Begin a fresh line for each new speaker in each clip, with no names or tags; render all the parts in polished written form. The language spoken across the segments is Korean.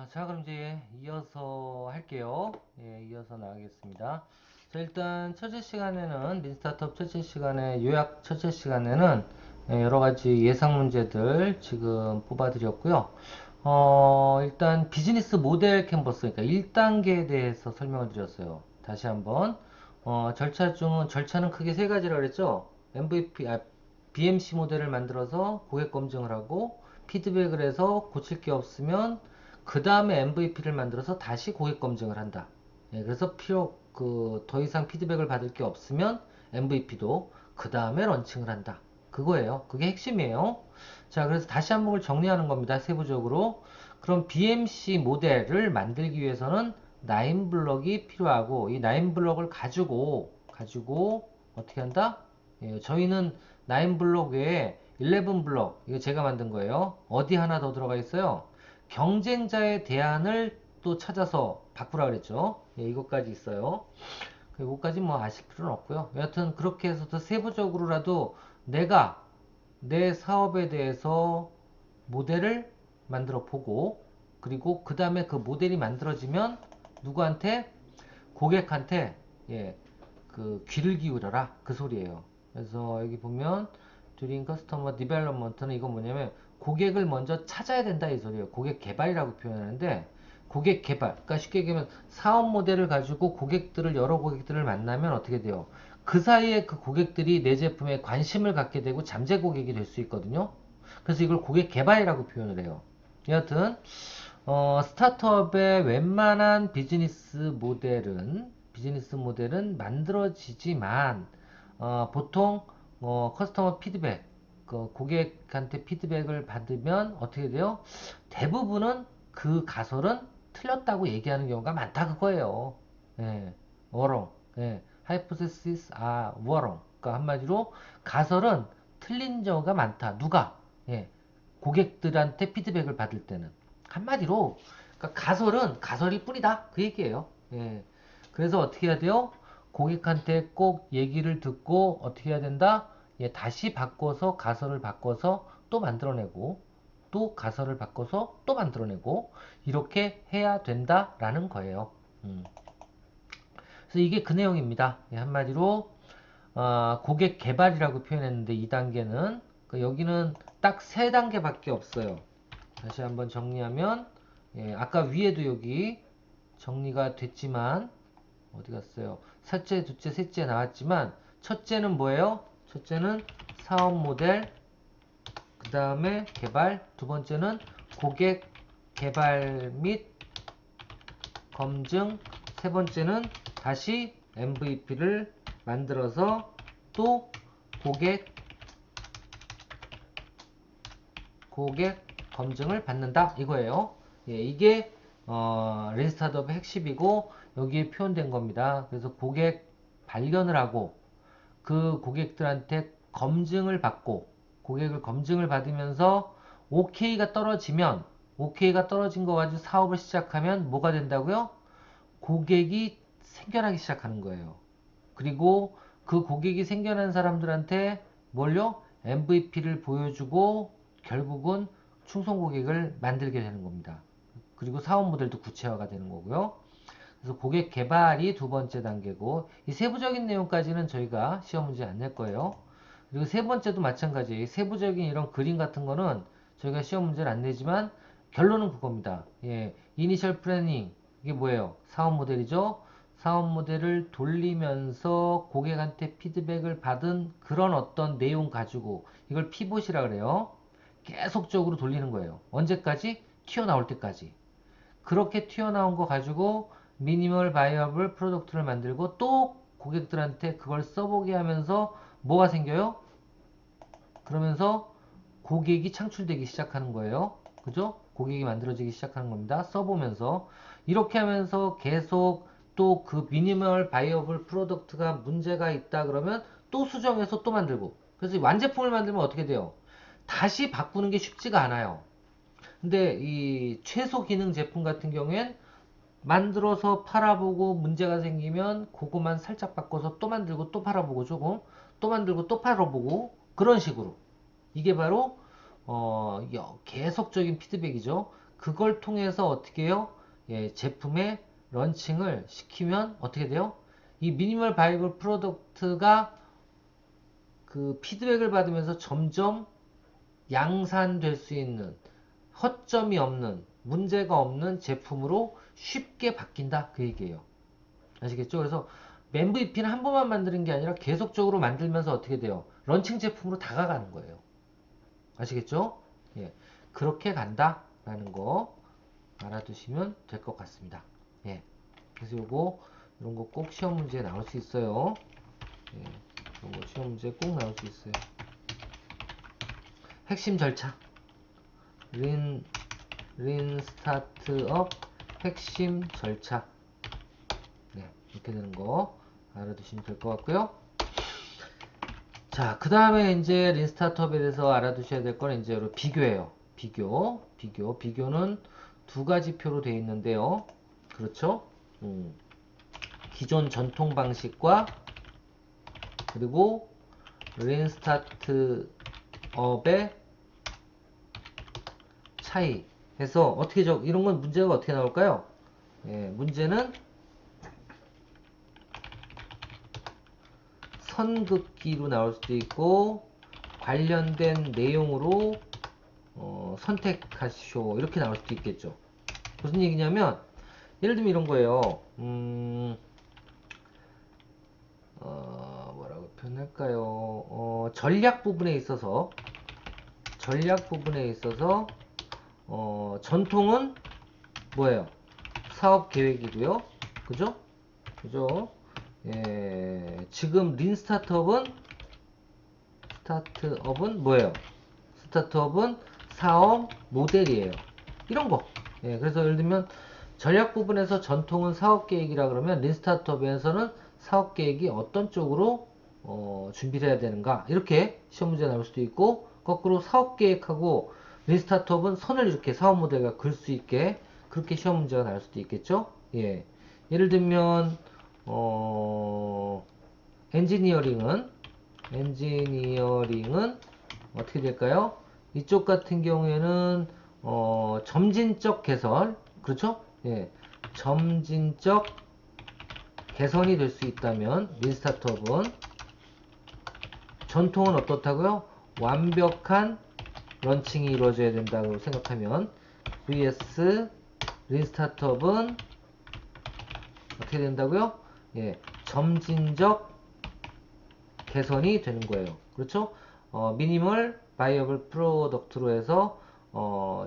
자, 그럼 이제 이어서 할게요. 예, 이어서 나가겠습니다. 자, 일단 첫째 시간에는, 민스타트업 첫째 시간에, 요약 첫째 시간에는 여러 가지 예상 문제들 지금 뽑아드렸고요. 일단 비즈니스 모델 캔버스, 그러니까 1단계에 대해서 설명을 드렸어요. 다시 한번. 절차는 크게 세 가지라 그랬죠? BMC 모델을 만들어서 고객 검증을 하고, 피드백을 해서 고칠 게 없으면 그 다음에 MVP를 만들어서 다시 고객 검증을 한다. 예, 그래서 더 이상 피드백을 받을 게 없으면 MVP도 그 다음에 런칭을 한다. 그거예요. 그게 핵심이에요. 자, 그래서 다시 한번 정리하는 겁니다. 세부적으로. 그럼 BMC 모델을 만들기 위해서는 9블럭이 필요하고, 이 9블럭을 가지고, 어떻게 한다? 예, 저희는 9블럭 외에 11블럭, 이거 제가 만든 거예요. 어디 하나 더 들어가 있어요? 경쟁자의 대안을 또 찾아서 바꾸라 그랬죠. 예, 이것까지 있어요. 이것까지 뭐 아실 필요는 없고요. 여하튼 그렇게 해서 더 세부적으로라도 내가 내 사업에 대해서 모델을 만들어 보고, 그리고 그 다음에 그 모델이 만들어지면 누구한테? 고객한테, 예, 그 귀를 기울여라, 그 소리예요. 그래서 여기 보면 during customer development는 이건 뭐냐면 고객을 먼저 찾아야 된다, 이 소리예요. 고객 개발이라고 표현하는데, 고객 개발, 그러니까 쉽게 얘기하면 사업 모델을 가지고 여러 고객들을 만나면 어떻게 돼요? 그 사이에 그 고객들이 내 제품에 관심을 갖게 되고 잠재 고객이 될 수 있거든요. 그래서 이걸 고객 개발이라고 표현을 해요. 여하튼 스타트업의 웬만한 비즈니스 모델은 만들어지지만, 보통 커스터머 피드백, 그 고객한테 피드백을 받으면 어떻게 돼요? 대부분은 그 가설은 틀렸다고 얘기하는 경우가 많다, 그거예요. 예, wrong. 예, hypothesis are wrong. 그러니까 한마디로 가설은 틀린 경우가 많다. 누가? 예, 고객들한테 피드백을 받을 때는. 한마디로 그러니까 가설은 가설이 뿐이다, 그 얘기예요. 예. 그래서 어떻게 해야 돼요? 고객한테 꼭 얘기를 듣고 어떻게 해야 된다? 예, 다시 바꿔서 가설을 바꿔서 또 만들어내고, 또 가설을 바꿔서 또 만들어내고, 이렇게 해야 된다라는 거예요. 그래서 이게 그 내용입니다. 예, 한마디로 고객 개발이라고 표현했는데, 2단계는 여기는 딱 3단계밖에 없어요. 다시 한번 정리하면, 예, 아까 위에도 여기 정리가 됐지만 어디 갔어요? 첫째, 둘째, 셋째 나왔지만, 첫째는 뭐예요? 첫째는 사업 모델, 그 다음에 개발, 두 번째는 고객 개발 및 검증, 세 번째는 다시 MVP를 만들어서 또 고객 고객 검증을 받는다, 이거예요. 예, 이게 린스타트업의 핵심이고 여기에 표현된 겁니다. 그래서 고객 발견을 하고 그 고객들한테 검증을 받고, 고객을 검증을 받으면서 오케이가 떨어진 거 가지고 사업을 시작하면 뭐가 된다고요? 고객이 생겨나기 시작하는 거예요. 그리고 그 고객이 생겨난 사람들한테 뭘요? MVP를 보여주고 결국은 충성 고객을 만들게 되는 겁니다. 그리고 사업 모델도 구체화가 되는 거고요. 그래서 고객 개발이 두 번째 단계고, 이 세부적인 내용까지는 저희가 시험 문제 안 낼 거예요. 그리고 세 번째도 마찬가지예요. 세부적인 이런 그림 같은 거는 저희가 시험 문제를 안 내지만 결론은 그겁니다. 예, 이니셜 플래닝, 이게 뭐예요? 사업 모델이죠. 사업 모델을 돌리면서 고객한테 피드백을 받은 그런 어떤 내용 가지고, 이걸 피봇이라 그래요. 계속적으로 돌리는 거예요. 언제까지? 튀어나올 때까지. 그렇게 튀어나온 거 가지고 미니멀 바이어블 프로덕트를 만들고 또 고객들한테 그걸 써보게 하면서 뭐가 생겨요? 그러면서 고객이 창출되기 시작하는 거예요. 그죠? 고객이 만들어지기 시작하는 겁니다. 써보면서. 이렇게 하면서 계속 또 그 미니멀 바이어블 프로덕트가 문제가 있다 그러면 또 수정해서 또 만들고. 그래서 완제품을 만들면 어떻게 돼요? 다시 바꾸는 게 쉽지가 않아요. 근데 이 최소 기능 제품 같은 경우엔 만들어서 팔아보고 문제가 생기면 그거만 살짝 바꿔서 또 만들고 또 팔아보고, 조금 또 만들고 또 팔아보고, 그런 식으로. 이게 바로 계속적인 피드백이죠. 그걸 통해서 어떻게 해요? 예, 제품의 런칭을 시키면 어떻게 돼요? 이 미니멀 바이블 프로덕트가 그 피드백을 받으면서 점점 양산될 수 있는 허점이 없는 문제가 없는 제품으로 쉽게 바뀐다 그 얘기예요. 아시겠죠? 그래서 MVP는 한 번만 만드는 게 아니라 계속적으로 만들면서 어떻게 돼요? 런칭 제품으로 다가가는 거예요. 아시겠죠? 예, 그렇게 간다라는 거 알아두시면 될 것 같습니다. 예, 그래서 이런 거 꼭 시험 문제에 나올 수 있어요. 예, 이런 거 시험 문제에 꼭 나올 수 있어요. 핵심 절차. 린 스타트업 핵심 절차. 네, 이렇게 되는 거 알아두시면 될 것 같고요. 자, 그 다음에 이제 린 스타트업에 대해서 알아두셔야 될 건 이제 비교예요. 비교는 두 가지 표로 되어 있는데요. 그렇죠? 기존 전통 방식과 그리고 린 스타트업의 차이 해서 어떻게 이런 건 문제가 어떻게 나올까요? 예, 문제는 선긋기로 나올 수도 있고 관련된 내용으로 선택하시오 이렇게 나올 수도 있겠죠. 무슨 얘기냐면 예를 들면 이런 거예요. 뭐라고 표현할까요? 전략 부분에 있어서 전통은 뭐예요? 사업 계획이고요. 그죠? 그죠? 예, 지금 린 스타트업은 뭐예요? 스타트업은 사업 모델이에요. 이런 거. 예, 그래서 예를 들면 전략 부분에서 전통은 사업 계획이라 그러면 린 스타트업에서는 사업 계획이 어떤 쪽으로 준비를 해야 되는가 이렇게 시험 문제 나올 수도 있고 거꾸로 사업 계획하고 린 스타트업은 선을 이렇게 사업 모델과 그을 수 있게 그렇게 시험 문제가 나올 수도 있겠죠. 예, 예를 들면 엔지니어링은 어떻게 될까요? 이쪽 같은 경우에는 점진적 개선, 그렇죠? 예, 점진적 개선이 될 수 있다면 린 스타트업은 전통은 어떻다고요? 완벽한 런칭이 이루어져야 된다고 생각하면 vs 린 스타트업은 어떻게 된다고요? 예, 점진적 개선이 되는 거예요. 그렇죠? 미니멀 바이어블 프로덕트로 해서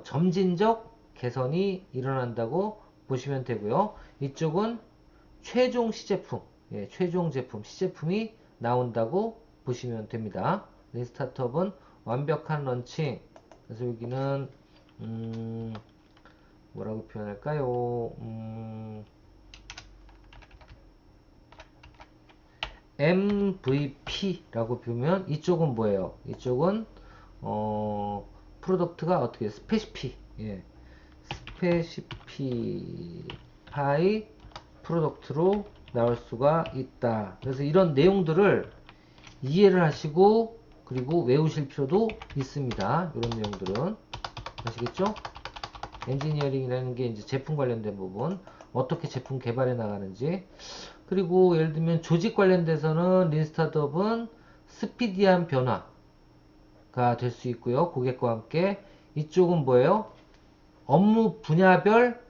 점진적 개선이 일어난다고 보시면 되고요. 이쪽은 최종 시제품, 예, 최종 제품, 시제품이 나온다고 보시면 됩니다. 린 스타트업은 완벽한 런칭. 그래서 여기는 뭐라고 표현할까요? MVP라고 보면 이쪽은 뭐예요? 이쪽은 프로덕트가 어떻게 스페시피, 예, 스페시피파이 프로덕트로 나올 수가 있다. 그래서 이런 내용들을 이해를 하시고 그리고 외우실 필요도 있습니다. 이런 내용들은 아시겠죠? 엔지니어링이라는 게 이제 제품 관련된 부분, 어떻게 제품 개발해 나가는지, 그리고 예를 들면 조직 관련돼서는 린 스타트업은 스피디한 변화가 될 수 있고요. 고객과 함께. 이쪽은 뭐예요? 업무 분야별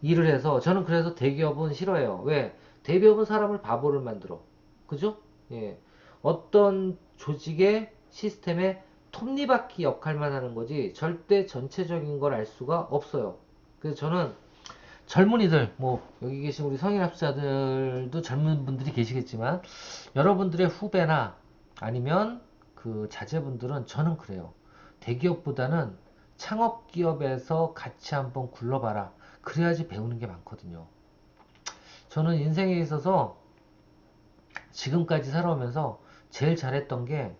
일을 해서 저는 그래서 대기업은 싫어해요. 왜? 대기업은 사람을 바보를 만들어. 그죠? 예. 어떤 조직의 시스템의 톱니바퀴 역할만 하는 거지 절대 전체적인 걸 알 수가 없어요. 그래서 저는 젊은이들, 뭐 여기 계신 우리 성인 학자들도 젊은 분들이 계시겠지만 여러분들의 후배나 아니면 그 자제분들은 저는 그래요. 대기업보다는 창업기업에서 같이 한번 굴러봐라. 그래야지 배우는 게 많거든요. 저는 인생에 있어서 지금까지 살아오면서 제일 잘했던 게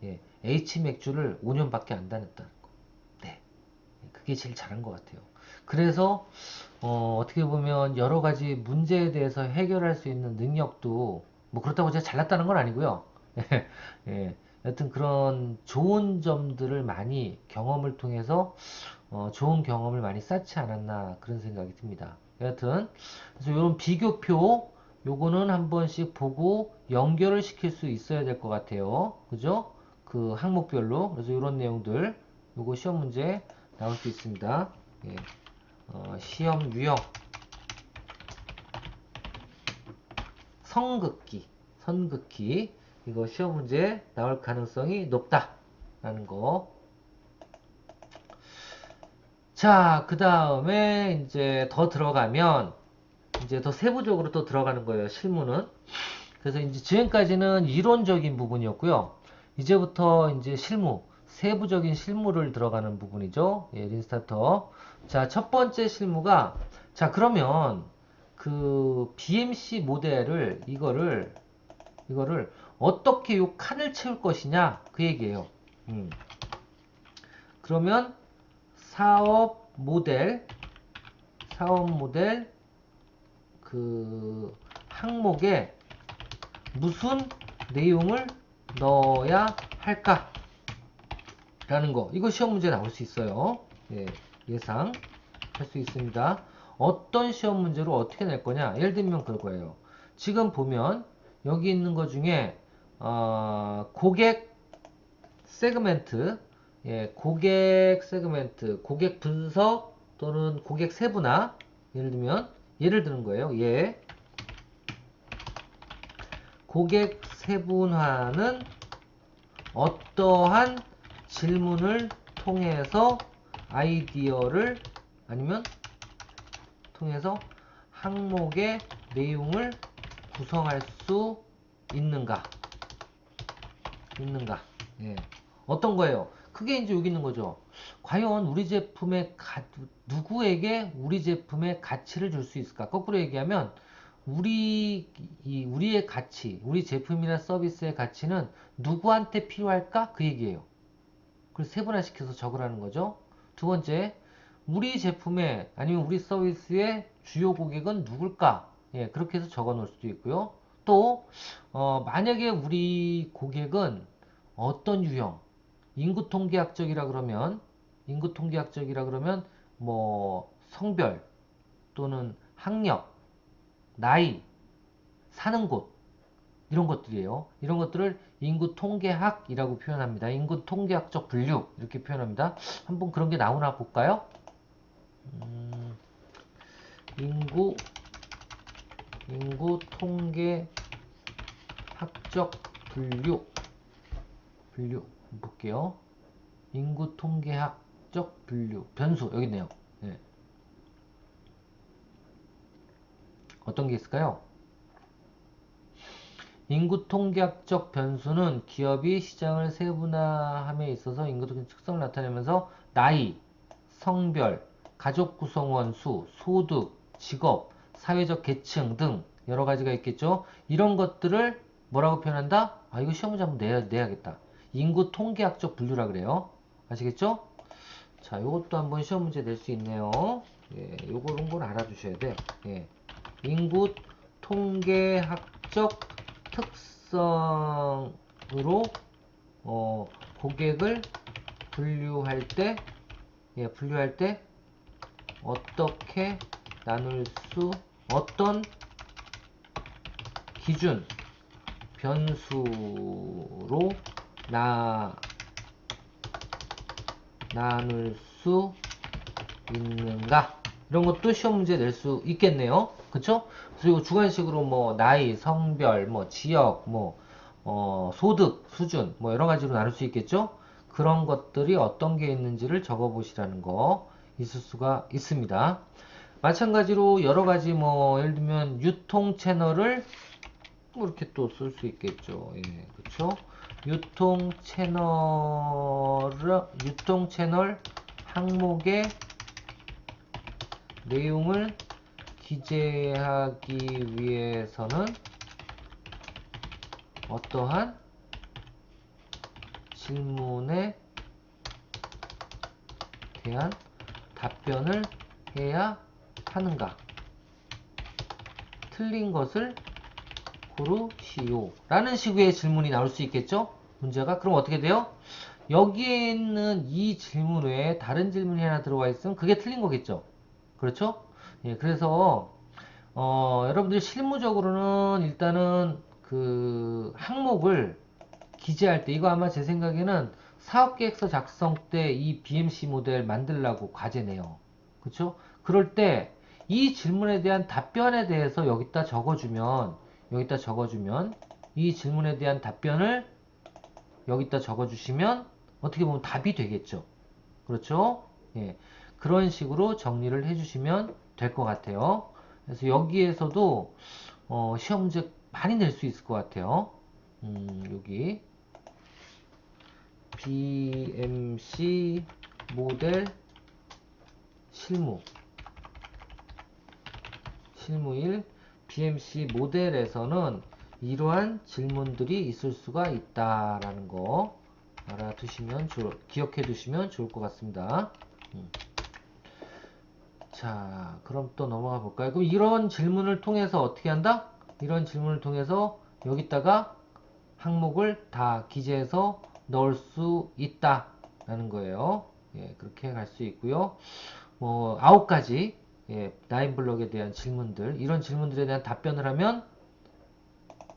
예, H맥주를 5년밖에 안 다녔다는 거. 네, 그게 제일 잘한 것 같아요. 그래서 어떻게 보면 여러 가지 문제에 대해서 해결할 수 있는 능력도 뭐 그렇다고 제가 잘났다는 건 아니고요. 예, 여튼 그런 좋은 점들을 많이 경험을 통해서 좋은 경험을 많이 쌓지 않았나 그런 생각이 듭니다. 여하튼 그래서 이런 비교표 요거는 한 번씩 보고 연결을 시킬 수 있어야 될 것 같아요. 그죠? 그 항목별로. 그래서 이런 내용들 요거 시험 문제 나올 수 있습니다. 예. 시험 유형 선긋기 이거 시험 문제 나올 가능성이 높다라는 거. 자, 그 다음에 이제 더 들어가면 이제 더 세부적으로 또 들어가는 거예요. 실무는. 그래서 이제 지금까지는 이론적인 부분이었고요. 이제부터 이제 실무, 세부적인 실무를 들어가는 부분이죠. 예, 린스타터. 자, 첫 번째 실무가 자, 그러면 그 BMC 모델을 이거를 어떻게 요 칸을 채울 것이냐 그 얘기예요. 그러면 사업 모델 그 항목에 무슨 내용을 넣어야 할까? 라는 거. 이거 시험 문제 나올 수 있어요. 예, 예상 할 수 있습니다. 어떤 시험 문제로 어떻게 낼 거냐? 예를 들면 그거예요. 지금 보면 여기 있는 것 중에 고객 세그멘트, 예, 고객 세그멘트, 고객 분석 또는 고객 세분화. 예를 드는 거예요. 예. 고객 세분화는 어떠한 질문을 통해서 아이디어를 아니면 통해서 항목의 내용을 구성할 수 있는가? 예. 어떤 거예요? 그게 이제 여기 있는 거죠. 과연 우리 제품의 누구에게 우리 제품의 가치를 줄 수 있을까? 거꾸로 얘기하면 우리의 가치, 우리 제품이나 서비스의 가치는 누구한테 필요할까? 그 얘기예요. 그래서 세분화시켜서 적으라는 거죠. 두 번째, 우리 제품의 아니면 우리 서비스의 주요 고객은 누굴까? 예, 그렇게 해서 적어 놓을 수도 있고요. 또 만약에 우리 고객은 어떤 유형, 인구 통계학적이라 그러면 뭐 성별 또는 학력, 나이, 사는 곳 이런 것들이에요. 이런 것들을 인구 통계학이라고 표현합니다. 인구 통계학적 분류 이렇게 표현합니다. 한번 그런 게 나오나 볼까요? 인구 통계학적 분류 볼게요. 인구 통계학적 분류 변수 여기 있네요. 네. 어떤 게 있을까요? 인구 통계학적 변수는 기업이 시장을 세분화함에 있어서 인구 특성을 나타내면서 나이, 성별, 가족 구성원 수, 소득, 직업, 사회적 계층 등 여러 가지가 있겠죠. 이런 것들을 뭐라고 표현한다? 아, 이거 시험 문제 한번 내야겠다. 인구 통계학적 분류라 그래요. 아시겠죠? 자, 요것도 한번 시험 문제 낼 수 있네요. 예, 요런 걸 알아두셔야 돼. 예. 인구 통계학적 특성으로 고객을 분류할 때 어떻게 나눌 수 어떤 기준 변수로 나눌 수 있는가? 이런 것도 시험 문제 낼 수 있겠네요. 그쵸? 그래서 이거 주관식으로 뭐 나이, 성별, 뭐 지역, 뭐 소득 수준 뭐 여러 가지로 나눌 수 있겠죠? 그런 것들이 어떤 게 있는지를 적어 보시라는 거 있을 수가 있습니다. 마찬가지로 여러 가지 뭐 예를 들면 유통 채널을 뭐 이렇게 또 쓸 수 있겠죠. 예, 그렇죠? 유통 채널 항목의 내용을 기재하기 위해서는 어떠한 질문에 대한 답변을 해야 하는가? 틀린 것을 고르시오 라는 식의 질문이 나올 수 있겠죠? 문제가 그럼 어떻게 돼요? 여기에 있는 이 질문 외에 다른 질문이 하나 들어와 있으면 그게 틀린 거겠죠. 그렇죠? 예, 그래서 여러분들이 실무적으로는 일단은 그 항목을 기재할 때 이거 아마 제 생각에는 사업계획서 작성 때 이 BMC 모델 만들라고 과제 내요. 그렇죠? 그럴 때 이 질문에 대한 답변에 대해서 여기다 적어주면 이 질문에 대한 답변을 여기다 적어주시면 어떻게 보면 답이 되겠죠. 그렇죠? 예. 그런 식으로 정리를 해주시면 될 것 같아요. 그래서 여기에서도 시험 문제 많이 낼 수 있을 것 같아요. 여기 BMC 모델 실무 1 BMC 모델에서는 이러한 질문들이 있을 수가 있다라는 거 기억해 두시면 좋을 것 같습니다. 자, 그럼 또 넘어가 볼까요? 그럼 이런 질문을 통해서 어떻게 한다? 이런 질문을 통해서 여기다가 항목을 다 기재해서 넣을 수 있다라는 거예요. 예, 그렇게 갈 수 있고요. 뭐 9가지 나인블럭에 대한 질문들, 이런 질문들에 대한 답변을 하면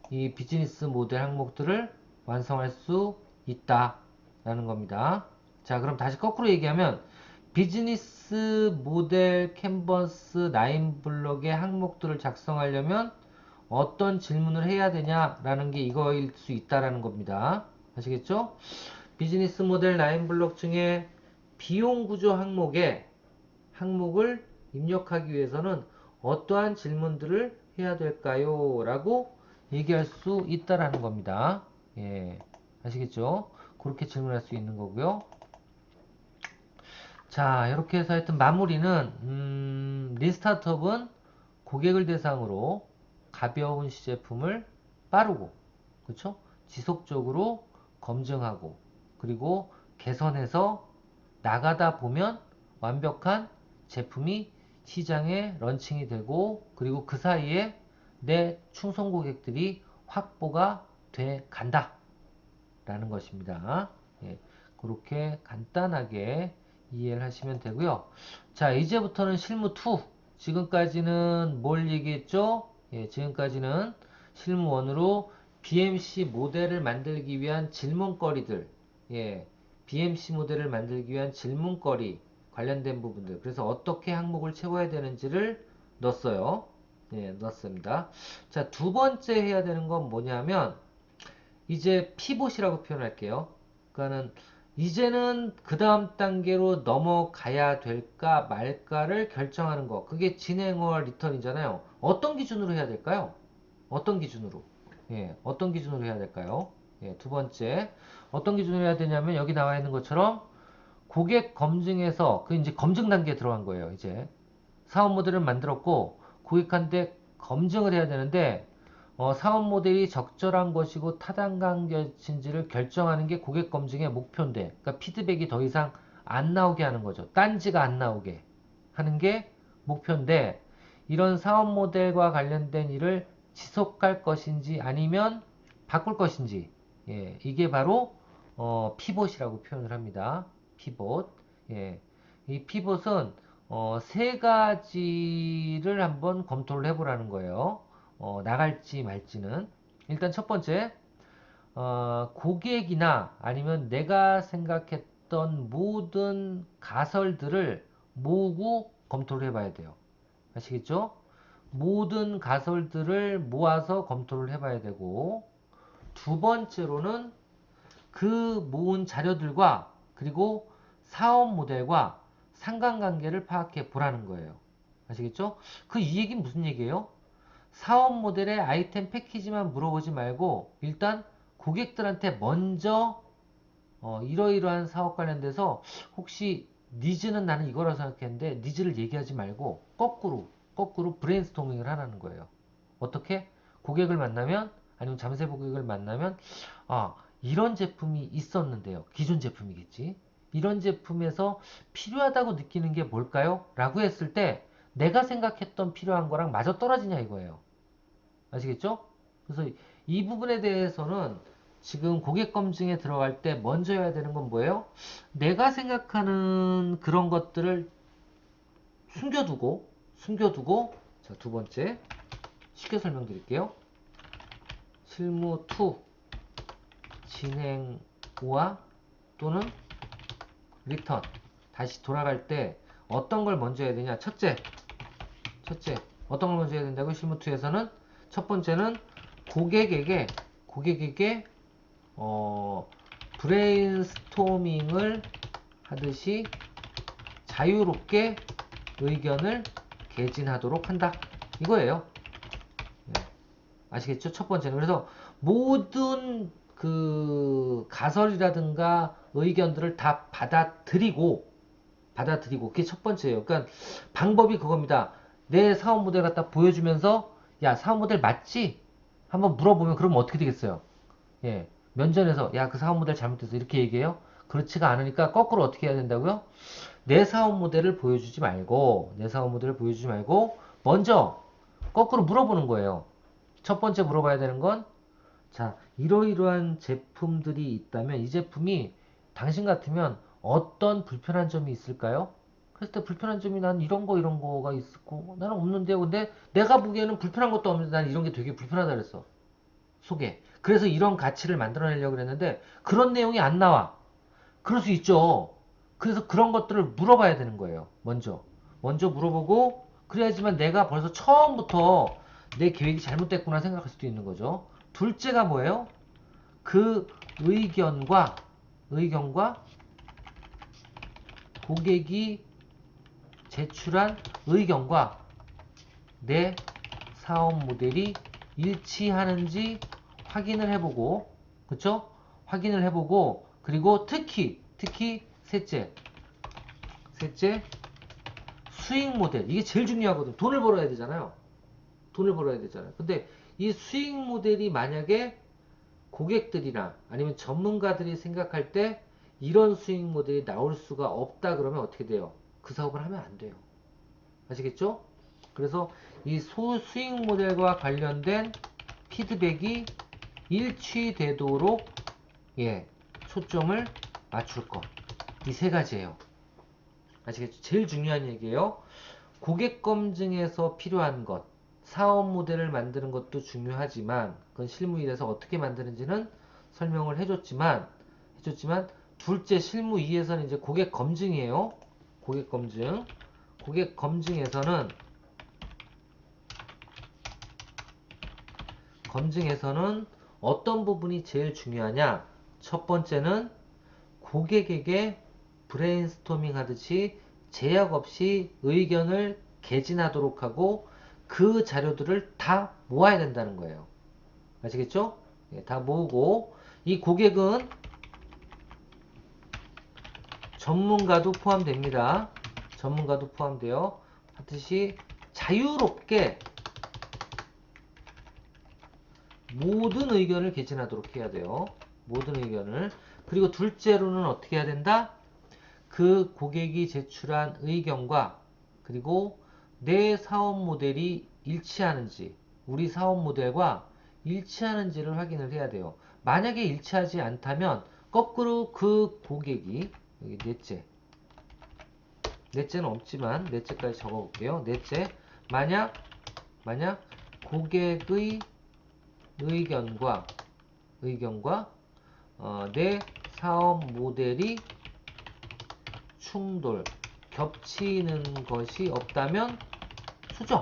이 비즈니스 모델 항목들을 완성할 수 있다라는 겁니다. 자, 그럼 다시 거꾸로 얘기하면 비즈니스 모델 캔버스 9블럭의 항목들을 작성하려면 어떤 질문을 해야 되냐라는 게 이거일 수 있다라는 겁니다. 아시겠죠? 비즈니스 모델 9블럭 중에 비용 구조 항목을 입력하기 위해서는 어떠한 질문들을 해야 될까요? 라고 얘기할 수 있다라는 겁니다. 예, 아시겠죠? 그렇게 질문할 수 있는 거고요. 자, 이렇게 해서 하여튼 마무리는 린스타트업은 고객을 대상으로 가벼운 시제품을 빠르고, 그렇죠? 지속적으로 검증하고, 그리고 개선해서 나가다 보면 완벽한 제품이 시장에 런칭이 되고, 그리고 그 사이에 내 충성 고객들이 확보가 돼 간다 라는 것입니다. 예, 그렇게 간단하게 이해를 하시면 되고요. 자, 이제부터는 실무 2. 지금까지는 뭘 얘기했죠? 예, 지금까지는 실무 1으로 BMC 모델을 만들기 위한 질문거리들, 예, BMC 모델을 만들기 위한 질문거리 관련된 부분들, 그래서 어떻게 항목을 채워야 되는지를 넣었어요. 예, 넣었습니다. 자, 두 번째 해야 되는 건 뭐냐면 이제 피봇이라고 표현할게요. 그러니까는 이제는 그 다음 단계로 넘어가야 될까 말까를 결정하는 거. 그게 진행월 리턴이잖아요. 어떤 기준으로 해야 될까요? 어떤 기준으로? 예, 어떤 기준으로 해야 될까요? 예, 두 번째. 어떤 기준으로 해야 되냐면 여기 나와 있는 것처럼 고객 검증에서 그 이제 검증 단계에 들어간 거예요. 이제 사업 모델을 만들었고 고객한테 검증을 해야 되는데 사업 모델이 적절한 것이고 타당한 것인지를 결정하는 게 고객 검증의 목표인데, 그러니까 피드백이 더 이상 안 나오게 하는 거죠. 딴지가 안 나오게 하는 게 목표인데, 이런 사업 모델과 관련된 일을 지속할 것인지 아니면 바꿀 것인지, 예, 이게 바로 피봇이라고 표현을 합니다. 피봇. 예, 이 피봇은 세 가지를 한번 검토를 해보라는 거예요. 나갈지 말지는. 일단 첫 번째, 고객이나 아니면 내가 생각했던 모든 가설들을 모으고 검토를 해봐야 돼요. 아시겠죠? 모든 가설들을 모아서 검토를 해봐야 되고, 두 번째로는 그 모은 자료들과 그리고 사업 모델과 상관관계를 파악해 보라는 거예요. 아시겠죠? 그 이 얘기는 무슨 얘기예요? 사업 모델의 아이템 패키지만 물어보지 말고 일단 고객들한테 먼저 이러이러한 사업 관련돼서 혹시 니즈는 나는 이거라고 생각했는데 니즈를 얘기하지 말고 거꾸로 브레인스토밍을 하라는 거예요. 어떻게? 고객을 만나면 아니면 잠재 고객을 만나면 이런 제품이 있었는데요. 기존 제품이겠지. 이런 제품에서 필요하다고 느끼는 게 뭘까요? 라고 했을 때 내가 생각했던 필요한 거랑 마저 떨어지냐 이거예요. 아시겠죠? 그래서 이 부분에 대해서는 지금 고객 검증에 들어갈 때 먼저 해야 되는 건 뭐예요? 내가 생각하는 그런 것들을 숨겨두고, 자, 두 번째, 쉽게 설명드릴게요. 실무 2 진행 5와 또는 리턴 다시 돌아갈 때 어떤 걸 먼저 해야 되냐? 첫째, 어떤 걸 먼저 해야 된다고? 실무 2에서는 첫 번째는 고객에게 브레인스토밍을 하듯이 자유롭게 의견을 개진하도록 한다. 이거예요. 네. 아시겠죠? 첫 번째는. 그래서 모든 그 가설이라든가 의견들을 다 받아들이고, 그게 첫 번째예요. 그러니까 방법이 그겁니다. 내 사업 모델 갖다 보여주면서, 야, 사업 모델 맞지? 한번 물어보면, 그러면 어떻게 되겠어요? 예. 면전에서, 야, 그 사업 모델 잘못됐어. 이렇게 얘기해요? 그렇지가 않으니까 거꾸로 어떻게 해야 된다고요? 내 사업 모델을 보여주지 말고, 먼저 거꾸로 물어보는 거예요. 첫 번째 물어봐야 되는 건, 자, 이러이러한 제품들이 있다면 이 제품이 당신 같으면 어떤 불편한 점이 있을까요? 그랬을 때 불편한 점이 난 이런 거가 있고 나는 없는데요. 근데 내가 보기에는 불편한 것도 없는데 난 이런 게 되게 불편하다 그랬어. 속에. 그래서 이런 가치를 만들어내려고 그랬는데 그런 내용이 안 나와. 그럴 수 있죠. 그래서 그런 것들을 물어봐야 되는 거예요. 먼저 물어보고 그래야지만 내가 벌써 처음부터 내 계획이 잘못됐구나 생각할 수도 있는 거죠. 둘째가 뭐예요? 그 의견과 고객이 제출한 의견과 내 사업 모델이 일치하는지 확인을 해보고, 그쵸? 확인을 해보고, 그리고 특히 셋째, 수익 모델. 이게 제일 중요하거든. 돈을 벌어야 되잖아요. 근데 이 수익 모델이 만약에 고객들이나 아니면 전문가들이 생각할 때 이런 수익 모델이 나올 수가 없다 그러면 어떻게 돼요? 그 사업을 하면 안 돼요. 아시겠죠? 그래서 이 수익 모델과 관련된 피드백이 일치되도록 초점을 맞출 것. 이 세 가지예요. 아시겠죠? 제일 중요한 얘기예요. 고객 검증에서 필요한 것, 사업 모델을 만드는 것도 중요하지만 그건 실무 일에서 어떻게 만드는지는 설명을 해줬지만 둘째 실무 2에서는 이제 고객 검증이에요. 고객 검증에서는 어떤 부분이 제일 중요하냐? 첫 번째는 고객에게 브레인스토밍 하듯이 제약 없이 의견을 개진하도록 하고 그 자료들을 다 모아야 된다는 거예요. 아시겠죠? 다 모으고 이 고객은 전문가도 포함됩니다. 전문가도 포함되어 하듯이 자유롭게 모든 의견을 개진하도록 해야 돼요. 모든 의견을. 그리고 둘째로는 어떻게 해야 된다? 그 고객이 제출한 의견과 그리고 내 사업 모델이 일치하는지, 우리 사업 모델과 일치하는지를 확인을 해야 돼요. 만약에 일치하지 않다면 거꾸로 그 고객이, 여기 넷째는 없지만 넷째까지 적어볼게요. 넷째, 만약 고객의 의견과 내 사업 모델이 겹치는 것이 없다면 수정,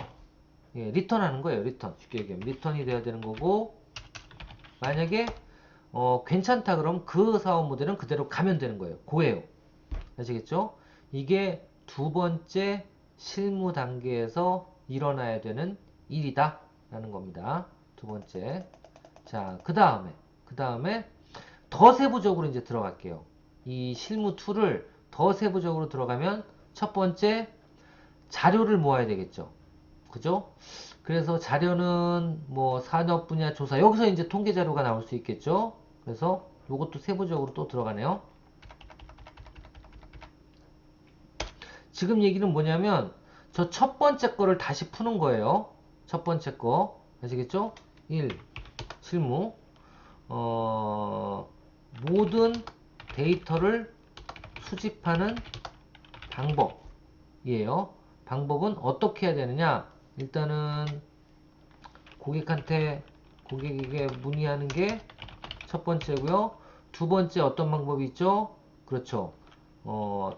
리턴하는 거예요. 리턴. 쉽게 얘기하면 리턴이 돼야 되는 거고, 만약에 괜찮다 그럼 그 사업 모델은 그대로 가면 되는 거예요. 고예요. 아시겠죠? 이게 두 번째 실무 단계에서 일어나야 되는 일이다 라는 겁니다. 두 번째. 자, 그 다음에 더 세부적으로 이제 들어갈게요. 이 실무 툴을 더 세부적으로 들어가면 첫 번째 자료를 모아야 되겠죠. 그죠? 그래서 자료는 뭐 산업 분야 조사, 여기서 이제 통계 자료가 나올 수 있겠죠. 그래서 이것도 세부적으로 또 들어가네요. 지금 얘기는 뭐냐면 저 첫 번째 거를 다시 푸는 거예요. 첫 번째 거 아시겠죠? 1. 실무 모든 데이터를 수집하는 방법이에요. 방법은 어떻게 해야 되느냐? 일단은 고객에게 문의하는 게 첫 번째고요. 두 번째 어떤 방법이 있죠? 그렇죠.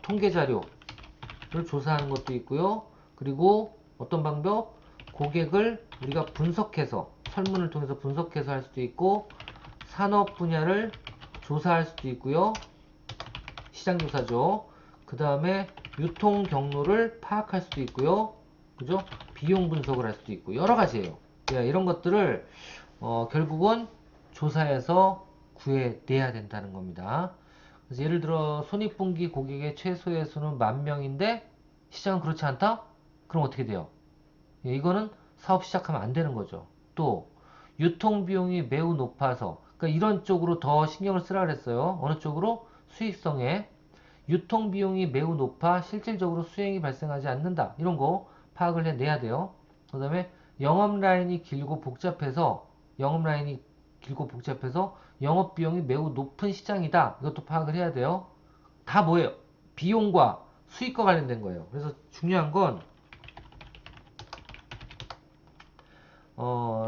통계 자료를 조사하는 것도 있고요. 그리고 어떤 방법? 고객을 우리가 분석해서 설문을 통해서 분석해서 할 수도 있고, 산업 분야를 조사할 수도 있고요. 시장 조사죠. 그 다음에 유통 경로를 파악할 수도 있고요. 그죠? 비용 분석을 할 수도 있고 여러 가지예요. 이런 것들을 결국은 조사해서 구해내야 된다는 겁니다. 그래서 예를 들어 손익분기 고객의 최소의 수는 10,000명인데 시장은 그렇지 않다? 그럼 어떻게 돼요? 이거는 사업 시작하면 안 되는 거죠. 또 유통비용이 매우 높아서, 그러니까 이런 쪽으로 더 신경을 쓰라 그랬어요. 어느 쪽으로? 수익성에. 유통비용이 매우 높아 실질적으로 수익이 발생하지 않는다. 이런 거 파악을 해내야 돼요. 그 다음에 영업라인이 길고 복잡해서 영업비용이 매우 높은 시장이다. 이것도 파악을 해야 돼요. 다 뭐예요? 비용과 수익과 관련된 거예요. 그래서 중요한 건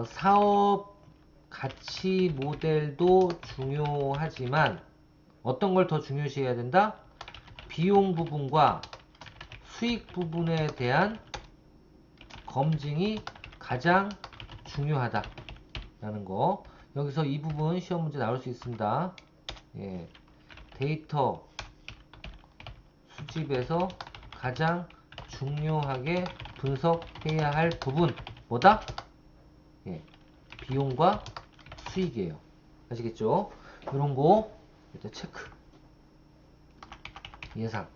사업 가치 모델도 중요하지만 어떤 걸 더 중요시해야 된다? 비용 부분과 수익 부분에 대한 검증이 가장 중요하다라는 거. 여기서 이 부분 시험 문제 나올 수 있습니다. 예, 데이터 수집에서 가장 중요하게 분석해야 할 부분 뭐다? 예, 비용과 수익이에요. 아시겠죠? 이런 거 일단 체크. 예상.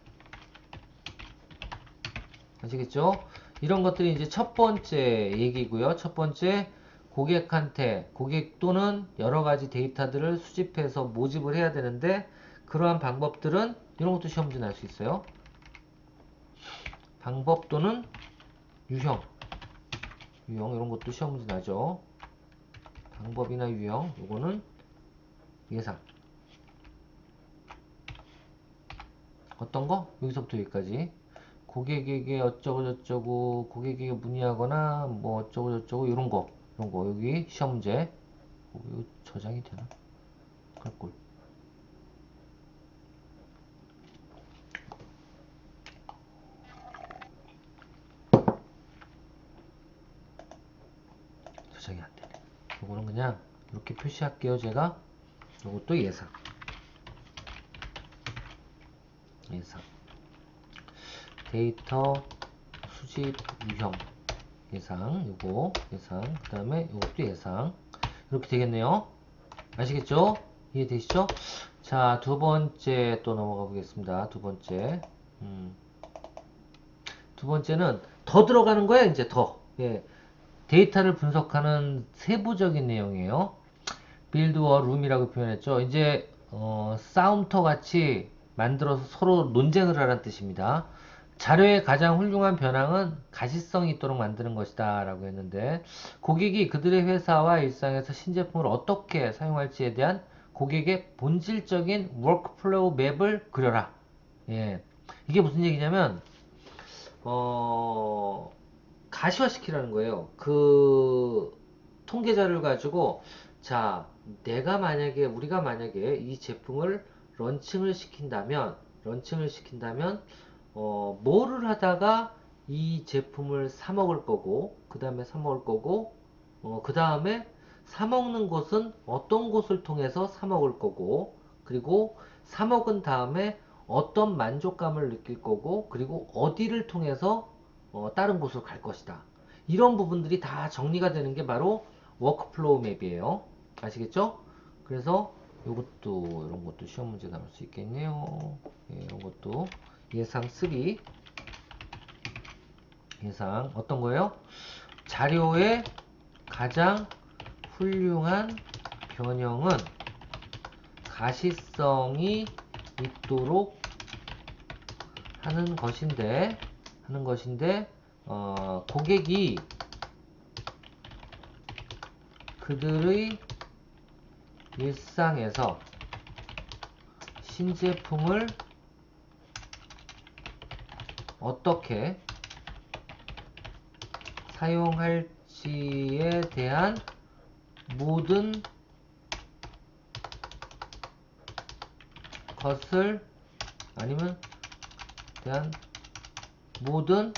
아시겠죠? 이런 것들이 이제 첫 번째 얘기고요. 첫 번째, 고객 또는 여러 가지 데이터들을 수집해서 모집을 해야 되는데, 그러한 방법들은 이런 것도 시험 문제 날 수 있어요. 방법 또는 유형 이런 것도 시험 문제 나죠. 방법이나 유형, 요거는 예상. 어떤 거? 여기서부터 여기까지. 고객에게 어쩌고저쩌고, 고객에게 문의하거나 뭐 어쩌고저쩌고 이런 거 여기 시험 문제. 이거 저장이 되나? 갈걸. 저장이 안 되네. 이거는 그냥 이렇게 표시할게요. 제가 이것도 예상. 데이터 수집 유형 예상. 요거 예상. 그 다음에 요것도 예상. 이렇게 되겠네요. 아시겠죠? 이해되시죠? 자, 두 번째 또 넘어가 보겠습니다. 두 번째. 두 번째는 더 들어가는 거야, 이제 더. 예. 데이터를 분석하는 세부적인 내용이에요. 빌드 워 룸이라고 표현했죠. 이제 싸움터 같이 만들어서 서로 논쟁을 하라는 뜻입니다. 자료의 가장 훌륭한 변화는 가시성이 있도록 만드는 것이다 라고 했는데, 고객이 그들의 회사와 일상에서 신제품을 어떻게 사용할지에 대한 고객의 본질적인 워크플로우 맵을 그려라. 예. 이게 무슨 얘기냐면 가시화시키라는 거예요. 그 통계자를 가지고, 자, 우리가 만약에 이 제품을 런칭을 시킨다면, 뭐를 하다가 이 제품을 사 먹을 거고, 그 다음에 사 먹는 곳은 어떤 곳을 통해서 사 먹을 거고, 그리고 사 먹은 다음에 어떤 만족감을 느낄 거고, 그리고 어디를 통해서 다른 곳으로 갈 것이다. 이런 부분들이 다 정리가 되는 게 바로 워크플로우 맵이에요. 아시겠죠? 그래서 이런 것도 시험 문제 나올 수 있겠네요. 예, 이런 것도 예상 3. 예상 어떤 거예요? 자료의 가장 훌륭한 변형은 가시성이 있도록 하는 것인데, 고객이 그들의 일상에서 신제품을 어떻게 사용할지에 대한 모든 것을 아니면 대한 모든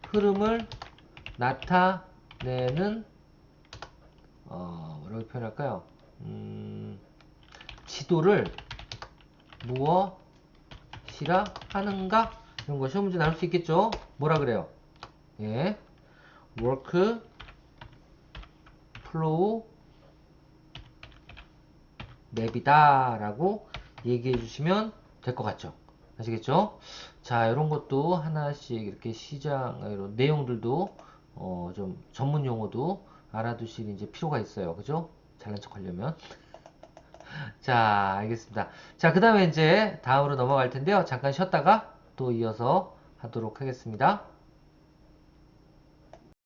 흐름을 나타내는 뭐라고 표현할까요? 지도를 무엇이라 하는가? 이런 거 시험 문제 나올 수 있겠죠? 뭐라 그래요? 예, work flow 맵이다 라고 얘기해 주시면 될 것 같죠? 아시겠죠? 자, 이런 것도 하나씩 이렇게 이런 내용들도 좀 전문 용어도 알아두실 이제 필요가 있어요. 그죠? 잘난 척 하려면. 자, 알겠습니다. 자, 그 다음에 이제 다음으로 넘어갈 텐데요. 잠깐 쉬었다가 또 이어서 하도록 하겠습니다.